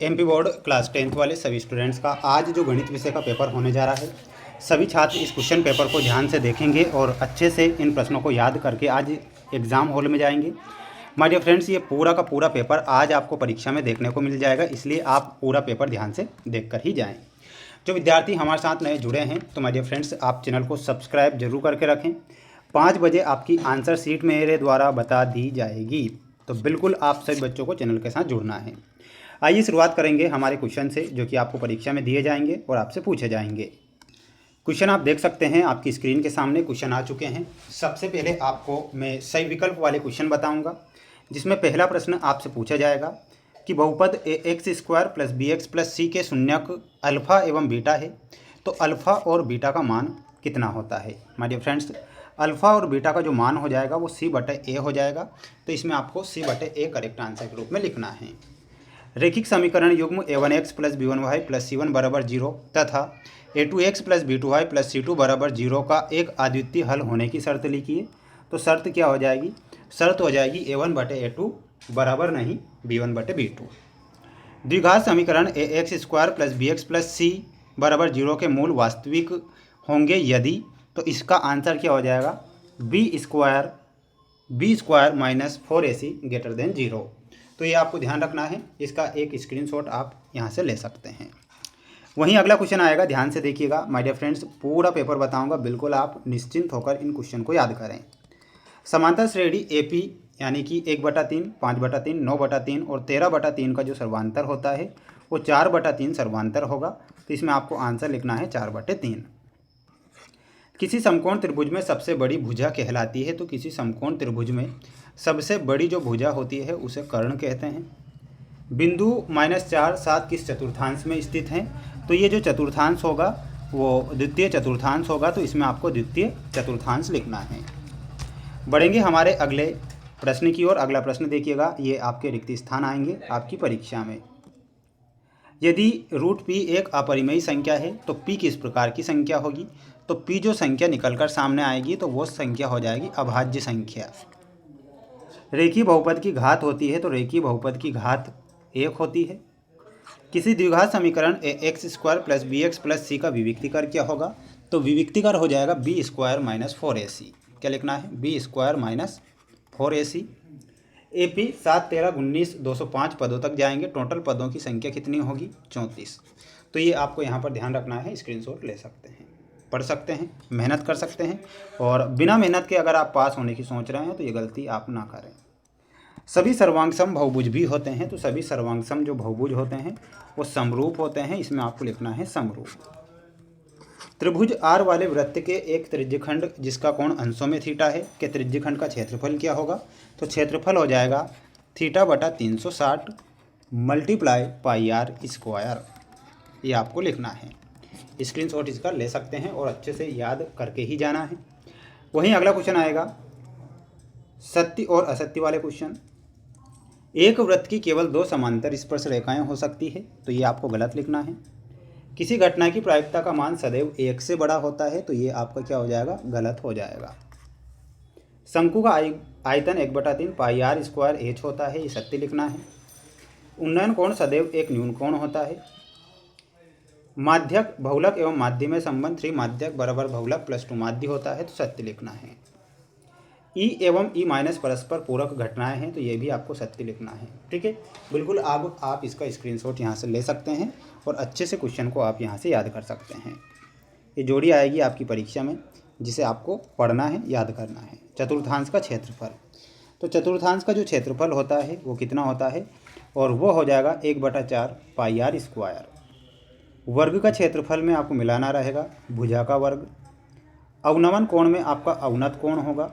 MP board class 10th वाले सभी students का आज जो गणित विषय का पेपर होने जा रहा है, सभी छात्र इस क्वेश्चन पेपर को ध्यान से देखेंगे और अच्छे से इन प्रश्नों को याद करके आज एग्ज़ाम हॉल में जाएंगे। माय डियर फ्रेंड्स, ये पूरा का पूरा पेपर आज आपको परीक्षा में देखने को मिल जाएगा, इसलिए आप पूरा पेपर ध्यान से देख कर ही जाएँ। जो विद्यार्थी हमारे साथ नए जुड़े हैं तो माय डियर फ्रेंड्स, आप चैनल को सब्सक्राइब जरूर करके रखें। 5 बजे आपकी आंसर शीट मेरे द्वारा बता दी जाएगी, तो बिल्कुल आप सभी बच्चों को चैनल के साथ जुड़ना है। आइए शुरुआत करेंगे हमारे क्वेश्चन से, जो कि आपको परीक्षा में दिए जाएंगे और आपसे पूछे जाएंगे। क्वेश्चन आप देख सकते हैं, आपकी स्क्रीन के सामने क्वेश्चन आ चुके हैं। सबसे पहले आपको मैं सही विकल्प वाले क्वेश्चन बताऊंगा, जिसमें पहला प्रश्न आपसे पूछा जाएगा कि बहुपद ax² + bx + c के शून्यक अल्फ़ा एवं बीटा है, तो अल्फ़ा और बीटा का मान कितना होता है। माय डियर फ्रेंड्स, अल्फ़ा और बीटा का जो मान हो जाएगा वो c/a हो जाएगा, तो इसमें आपको c/a करेक्ट आंसर के रूप में लिखना है। रैखिक समीकरण युग्म a1x + b1y + c1 = 0 तथा a2x + b2y + c2 = 0 का एक अद्वितीय हल होने की शर्त लिखिए। तो शर्त क्या हो जाएगी? शर्त हो जाएगी a1/a2 बराबर नहीं b1/b2। द्विघात समीकरण ax² + bx + c = 0 के मूल वास्तविक होंगे यदि, तो इसका आंसर क्या हो जाएगा? b² - 4ac > 0। तो ये आपको ध्यान रखना है, इसका एक स्क्रीनशॉट आप यहाँ से ले सकते हैं। वहीं अगला क्वेश्चन आएगा, ध्यान से देखिएगा माय डियर फ्रेंड्स, पूरा पेपर बताऊंगा, बिल्कुल आप निश्चिंत होकर इन क्वेश्चन को याद करें। समांतर श्रेणी AP यानी कि 1/3, 5/3, 9/3 और 13/3 का जो सर्वांतर होता है वो 4/3 सर्वांतर होगा, तो इसमें आपको आंसर लिखना है 4/3। किसी समकोण त्रिभुज में सबसे बड़ी भुजा कहलाती है, तो किसी समकोण त्रिभुज में सबसे बड़ी जो भुजा होती है उसे कर्ण कहते हैं। बिंदु -4, 7 किस चतुर्थांश में स्थित हैं? तो ये जो चतुर्थांश होगा वो द्वितीय चतुर्थांश होगा, तो इसमें आपको द्वितीय चतुर्थांश लिखना है। बढ़ेंगे हमारे अगले प्रश्न की ओर। अगला प्रश्न देखिएगा, ये आपके रिक्त स्थान आएंगे आपकी परीक्षा में। यदि √p एक अपरिमेय संख्या है तो p किस प्रकार की संख्या होगी? तो p जो संख्या निकलकर सामने आएगी तो वो संख्या हो जाएगी अभाज्य संख्या। रेखीय बहुपद की घात होती है, तो रेखीय बहुपद की घात 1 होती है। किसी द्विघात समीकरण ax² + bx + c का विविक्तिकर क्या होगा? तो विविक्तिकर हो जाएगा b² - 4ac। क्या लिखना है? b² - 4ac। AP 7, 13, 19, 205 पदों तक जाएंगे। टोटल पदों की संख्या कितनी होगी? 34। तो ये आपको यहाँ पर ध्यान रखना है, स्क्रीनशॉट ले सकते हैं, पढ़ सकते हैं, मेहनत कर सकते हैं। और बिना मेहनत के अगर आप पास होने की सोच रहे हैं तो ये गलती आप ना करें। सभी सर्वांगसम बहुभुज भी होते हैं, तो सभी सर्वांगसम जो बहुभुज होते हैं वो समरूप होते हैं, इसमें आपको लिखना है समरूप। त्रिभुज R वाले वृत्त के एक त्रिज्यखंड जिसका कोण अंशों में थीटा है के त्रिज्यखंड का क्षेत्रफल क्या होगा? तो क्षेत्रफल हो जाएगा θ/360 × πr²। ये आपको लिखना है, स्क्रीनशॉट इसका ले सकते हैं और अच्छे से याद करके ही जाना है। वहीं अगला क्वेश्चन आएगा सत्य और असत्य वाले क्वेश्चन। एक वृत्त की केवल 2 समांतर स्पर्श रेखाएं हो सकती है, तो ये आपको गलत लिखना है। किसी घटना की प्रायिकता का मान सदैव 1 से बड़ा होता है, तो ये आपका क्या हो जाएगा? गलत हो जाएगा। शंकु का आयतन 1/3 πr² होता है, ये सत्य लिखना है। उन्नयन कोण सदैव एक न्यून कोण होता है। माध्यक बहुलक एवं माध्य में संबंध 3 माध्यक बराबर बहुलक + 2 माध्य होता है, तो सत्य लिखना है। E एवं E- परस्पर पूरक घटनाएं हैं, तो ये भी आपको सत्य लिखना है। ठीक है, बिल्कुल आप इसका स्क्रीनशॉट यहाँ से ले सकते हैं और अच्छे से क्वेश्चन को आप यहाँ से याद कर सकते हैं। ये जोड़ी आएगी आपकी परीक्षा में, जिसे आपको पढ़ना है, याद करना है। चतुर्थांश का क्षेत्रफल, तो चतुर्थांश का जो क्षेत्रफल होता है वो कितना होता है? और वो हो जाएगा 1/4 πr²। वर्ग का क्षेत्रफल में आपको मिलाना रहेगा भुजा का वर्ग। अवनमन कोण में आपका अवनत कोण होगा।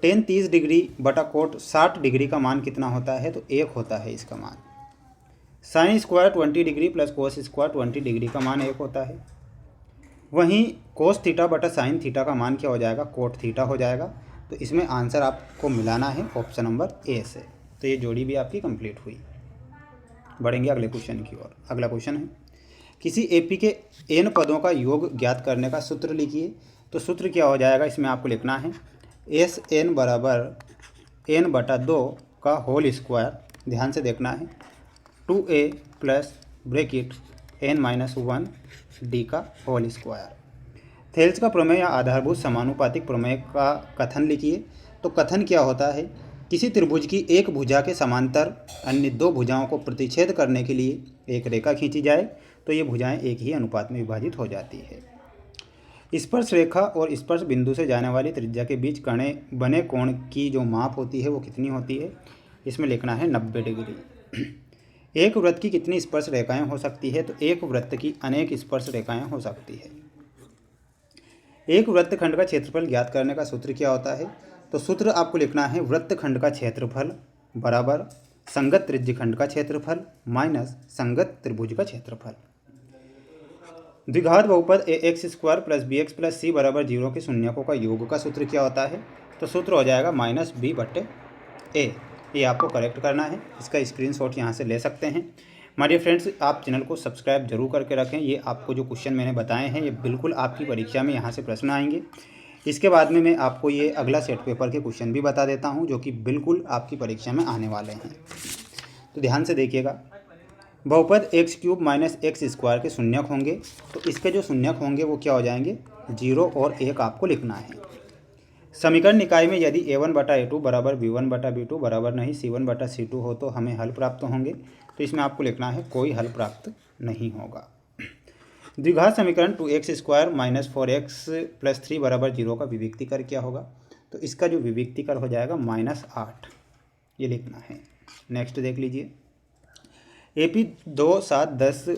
tan 30 डिग्री बटा कोट 60 डिग्री का मान कितना होता है? तो 1 होता है इसका मान। sin² 20 डिग्री + cos² 20 डिग्री का मान 1 होता है। वहीं cos थीटा बटा sin थीटा का मान क्या हो जाएगा? कोट थीटा हो जाएगा। तो इसमें आंसर आपको मिलाना है ऑप्शन नंबर A से। तो ये जोड़ी भी आपकी कंप्लीट हुई। बढ़ेंगे अगले क्वेश्चन की ओर। अगला क्वेश्चन है, किसी AP के n पदों का योग ज्ञात करने का सूत्र लिखिए। तो सूत्र क्या हो जाएगा? इसमें आपको लिखना है SN = n/2 का होल स्क्वायर। ध्यान से देखना है, 2a plus bracket n-1 d का होल स्क्वायर। थेल्स का प्रमेय या आधारभूत समानुपातिक प्रमेय का कथन लिखिए। तो कथन क्या होता है, किसी त्रिभुज की एक भुजा के समांतर अन्य दो भुजाओं को प्रतिच्छेद करने के लिए एक रेखा खींची जाए तो ये भुजाएं एक ही अनुपात में विभाजित हो जाती है। स्पर्श रेखा और स्पर्श बिंदु से जाने वाली त्रिज्या के बीच बने कोण की जो माप होती है वो कितनी होती है, इसमें लिखना है 90 डिग्री। एक वृत्त की कितनी स्पर्श रेखाएं हो सकती है, तो एक वृत्त की अनेक स्पर्श रेखाएं हो सकती है। एक वृत्तखंड का क्षेत्रफल ज्ञात करने का सूत्र क्या होता है, तो सूत्र आपको लिखना है वृत्तखंड का क्षेत्रफल बराबर संगत त्रिज्यखंड का क्षेत्रफल माइनस संगत त्रिभुज का क्षेत्रफल। द्विघात बहुपद ax² plus bx plus c बराबर 0 के शून्यकों का योग का सूत्र क्या होता है, तो सूत्र हो जाएगा -b/a। ये आपको करेक्ट करना है, इसका स्क्रीनशॉट यहाँ से ले सकते हैं। माय डियर फ्रेंड्स, आप चैनल को सब्सक्राइब जरूर करके रखें। ये आपको जो क्वेश्चन मैंने बताए हैं ये बिल्कुल आपकी परीक्षा में यहाँ से प्रश्न आएंगे। इसके बाद में मैं आपको ये अगला सेट पेपर के क्वेश्चन भी बता देता हूँ जो कि बिल्कुल आपकी परीक्षा में आने वाले हैं। तो ध्यान से देखिएगा, बहुपद x³ माइनस x² के शून्यक होंगे, तो इसके जो शून्यक होंगे वो क्या हो जाएंगे, 0 और 1 आपको लिखना है। समीकरण निकाय में यदि a1/a2 बराबर b1/b2 बराबर नहीं c1/c2 हो तो हमें हल प्राप्त होंगे, तो इसमें आपको लिखना है कोई हल प्राप्त नहीं होगा। द्विघात समीकरण 2x² माइनस 4x प्लस 3 बराबर 0 का विविक्तिकर क्या होगा, तो इसका जो विविक्तिकर हो जाएगा -8, ये लिखना है। नेक्स्ट देख लीजिए, AP 2, 7, 10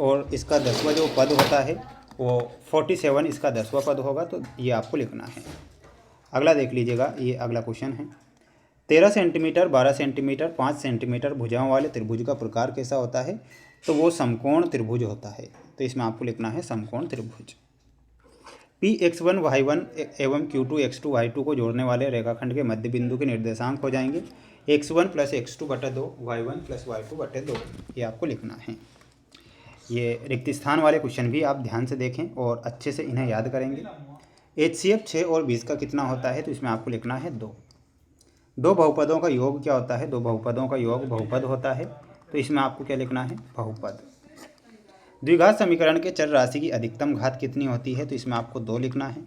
और इसका 10वां जो पद होता है वो 47 इसका 10वां पद होगा, तो ये आपको लिखना है। अगला देख लीजिएगा, ये अगला क्वेश्चन है। 13 सेंटीमीटर, 12 सेंटीमीटर, 5 सेंटीमीटर भुजाओं वाले त्रिभुज का प्रकार कैसा होता है, तो वो समकोण त्रिभुज होता है। तो इसमें आपको लिखना है समकोण त्रिभुज। Px1 y1 एवं Q2 x2 y2 को जोड़ने वाले रेखाखंड के मध्य बिंदु के निर्देशांक हो जाएंगे x1 plus x2/2 y1 plus y2/2, ये आपको लिखना है। ये रिक्त स्थान वाले क्वेश्चन भी आप ध्यान से देखें और अच्छे से इन्हें याद करेंगे। HCF 6 और 20 का कितना होता है, तो इसमें आपको लिखना है 2। दो बहुपदों का योग क्या होता है, दो बहुपदों का योग बहुपद होता है, तो इसमें आपको क्या लिखना है, बहुपद। द्विघात समीकरण के चर राशि की अधिकतम घात कितनी होती है, तो इसमें आपको 2 लिखना है।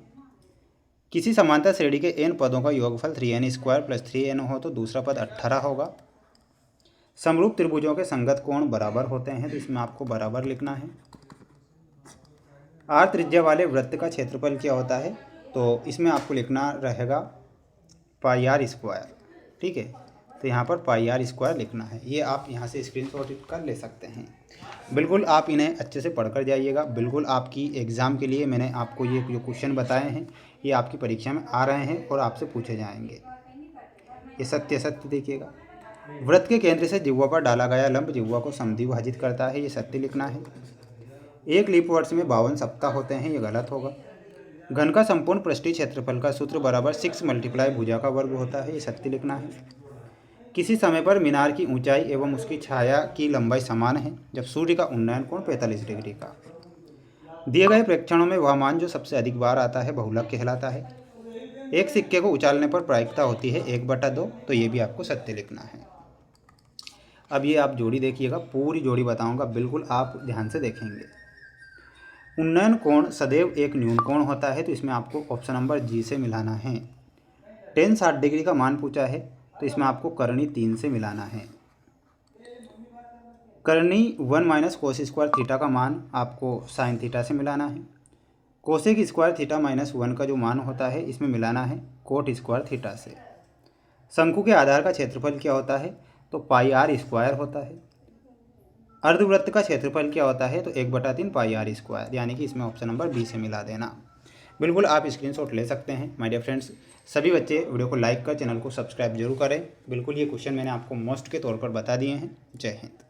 किसी समांतर श्रेणी के n पदों का योगफल 3n² प्लस 3n हो तो दूसरा पद 18 होगा। समरूप त्रिभुजों के संगत कोण बराबर होते हैं, तो इसमें आपको बराबर लिखना है। r त्रिज्या वाले वृत्त का क्षेत्रफल क्या होता है, तो इसमें आपको लिखना रहेगा πr²। ठीक है, तो यहाँ पर πr² लिखना है। ये आप यहाँ से स्क्रीनशॉट कर ले सकते हैं। बिल्कुल आप इन्हें अच्छे से पढ़कर जाइएगा। बिल्कुल आपकी एग्ज़ाम के लिए मैंने आपको ये जो क्वेश्चन बताए हैं ये आपकी परीक्षा में आ रहे हैं और आपसे पूछे जाएंगे। ये सत्य देखिएगा। वृत्त के केंद्र से जिह्वा पर डाला गया लंब जिह्वा को समद्विभाजित करता है, ये सत्य लिखना है। एक लीप वर्ष में 52 सप्ताह होते हैं, ये गलत होगा। घन का संपूर्ण पृष्ठीय क्षेत्रफल का सूत्र बराबर 6 × भुजा का वर्ग होता है, ये सत्य लिखना है। किसी समय पर मीनार की ऊंचाई एवं उसकी छाया की लंबाई समान है जब सूर्य का उन्नयन कोण 45 डिग्री का। दिए गए प्रेक्षणों में वह मान जो सबसे अधिक बार आता है बहुलक कहलाता है। एक सिक्के को उछालने पर प्रायिकता होती है 1/2, तो ये भी आपको सत्य लिखना है। अब ये आप जोड़ी देखिएगा, पूरी जोड़ी बताऊंगा, बिल्कुल आप ध्यान से देखेंगे। उन्नयन कोण सदैव एक न्यून कोण होता है, तो इसमें आपको ऑप्शन नंबर जी से मिलाना है। tan 60 डिग्री का मान पूछा है, तो इसमें आपको करनी 3 से मिलाना है। करनी 1 - cos² थीटा का मान आपको sin थीटा से मिलाना है। cosec² थीटा -1 का जो मान होता है इसमें मिलाना है cot² थीटा से। शंकु के आधार का क्षेत्रफल क्या होता है, तो πr² होता है। अर्धवृत्त का क्षेत्रफल क्या होता है, तो 1/3 πr², यानी कि इसमें ऑप्शन नंबर बी से मिला देना। बिल्कुल आप स्क्रीनशॉट ले सकते हैं। माय डियर फ्रेंड्स, सभी बच्चे वीडियो को लाइक कर चैनल को सब्सक्राइब जरूर करें। बिल्कुल ये क्वेश्चन मैंने आपको मोस्ट के तौर पर बता दिए हैं। जय हिंद।